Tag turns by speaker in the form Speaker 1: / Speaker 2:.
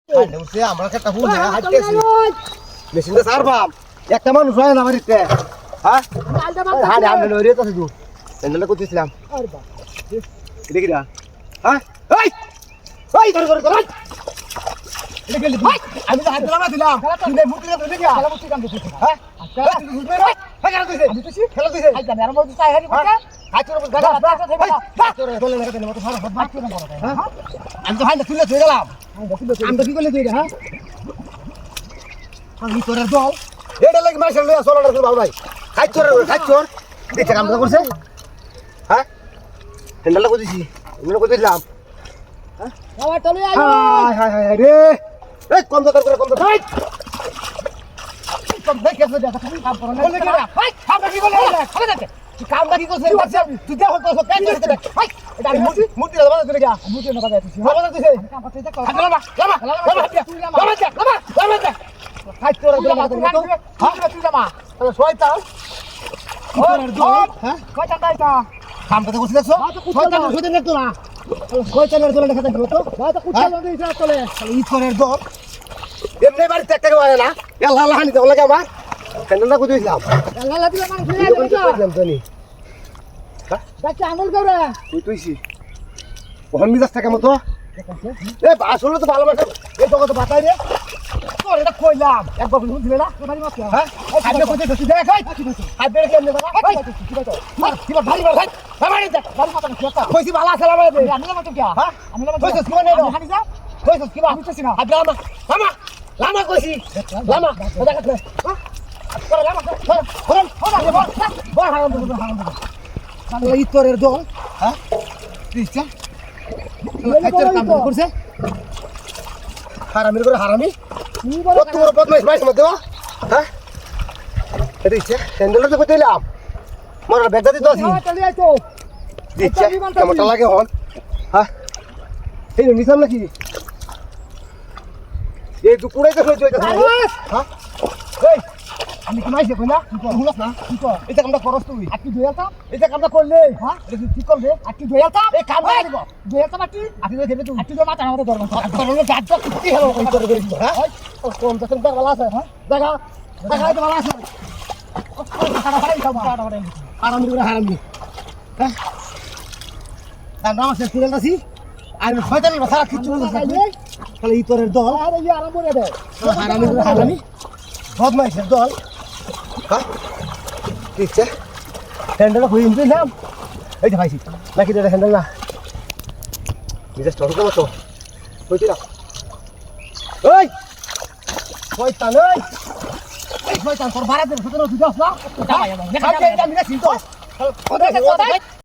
Speaker 1: আমরা একটা ফুল হাঁটতেছি মেশিনটা সারবাম একটা মানুষ হয় না বাড়িতে হ্যাঁ হাঁড়ে আমরা লড়িয়ে তো শুধু প্যান্ডেলটা করতেছিলাম দেখি না হ্যাঁ এই এই ধরে ধরে ধরে আমি তো হাত দিলাম না দিলাম তুই মূর্তি না দেখি খেলা মূর্তি কাম দিছিস হ্যাঁ খেলা তুই বুঝবে না খেলা তুই খেলা তুই আই জানি আর মধ্যে চাই হারি বলতে হাতের উপর গাড়া আছে থেকে না তোর দলে লাগাতে না তো ভালো বাদ করে বড় হ্যাঁ আমি তো হাইলে তুলে চলে গেলাম আমি কি করলে তুই হ্যাঁ আমি তোর দল এটা লাগি মাইসেল লইয়া চলো না ভালো ভাই খাইছর দেখে কামটা করছে হ্যাঁ হ্যান্ডেলটা কইছি এমন কইছিলাম হ্যাঁ বাবা চলে আই হাই হাই হাই রে এই কম দরকার করে কম দরকার কম দেখে তো দেখা তুমি কাম করো না বলে কি ভাই কামটা কি বলে খাবে দেখে তুই কামটা কি করছিস তুই দেখো তো কেন করছিস ভাই এটা মূর্তি দাও না তুই গা মূর্তি না বাজা তুই বাজা তুই কাম করতে দেখো লামা লামা লামা তুই লামা লামা লামা খাই তোর লামা তুই হ্যাঁ তুই লামা তাহলে শয়তান ওর দল হ্যাঁ শয়তান দাইতা কামটা তো করছিস শয়তান শয়তান তো না শয়তানের দল দেখা দেখো তো ভাই তো কুচ্চা লাগে ইসা চলে ইতরের দল এমনি বাড়ি ত্যাগ থেকে হয় না আল্লাহ আল্লাহ হানি দাও লাগে আমার কেননা কই দিলাম আল্লাহ আল্লাহ দিলাম মানে দিলাম জানি হ্যাঁ বাচ্চা আঙুল করে তুইছি ওহন মিজাজ থাকে মতো এ আসলে তো ভালো লাগে এই তো কত বাতাই রে তোর এটা কইলাম একবার বলুন দিলে না বাড়ি মাছ হ্যাঁ আপনি কইতে তুই দেখ হাত বের কেমনে বাবা কি বাতো কি বাত ভারী ভাই বাড়ি যা বাড়ি মাথা কি কথা কইছি ভালো আছে লাভ দে আমি না মত কি হ্যাঁ আমি না মত কইছিস কি মানে হানি যা কইছিস কি বা আমি তো না হাত লামা লামা লামা কইছি লামা দেখা দে হ্যাঁ করে লামা বল হারাম দে এই তোরের দল হ্যাঁ দিছা খাইতে কাম করছে হারামির করে হারামি তোর বদমাইশ মাইশ মধ্যে হ্যাঁ এটা ইচ্ছে হ্যান্ডেলটা তো করতে এলাম মরার বেদা দিতে আছি দিচ্ছে কেমনটা লাগে হন হ্যাঁ এই নিসাম নাকি এই দুপুরে তো হইছে হ্যাঁ এই আমি কি মাইছে কইলা তুই হুলাস না কি কর এটা কামটা করস তুই আকি দয়াতা এটা কামটা করলে হ্যাঁ এটা কি করবে আকি দয়াতা এই কাম করব দয়াতা বাকি আকি দে দেবে তুই আকি দে মাথা আমাদের দরকার করলে গাছ তো কি হলো কই করে করিস হ্যাঁ কোন তো তোর ভালো আছে হ্যাঁ দেখা দেখা তো ভালো আছে হারামি করে হারামি হ্যাঁ তার নাম আছে তুলেছি আর শয়তানের কথা কিছু বলছ তাহলে ইতরের দল আরে এই আরাম করে দে হারামি করে হারামি বদমাইশের দল হ্যাঁ দিচ্ছে হ্যান্ডেল হয়ে নিলাম এই যে ভাইছি নাকি এটা হ্যান্ডেল না নিজের স্টক করো তো হইছে না ওই শয়তান এই শয়তান তোর ভাড়া দে সুতরাং তুই যাস না এটা আমি না চিন্তা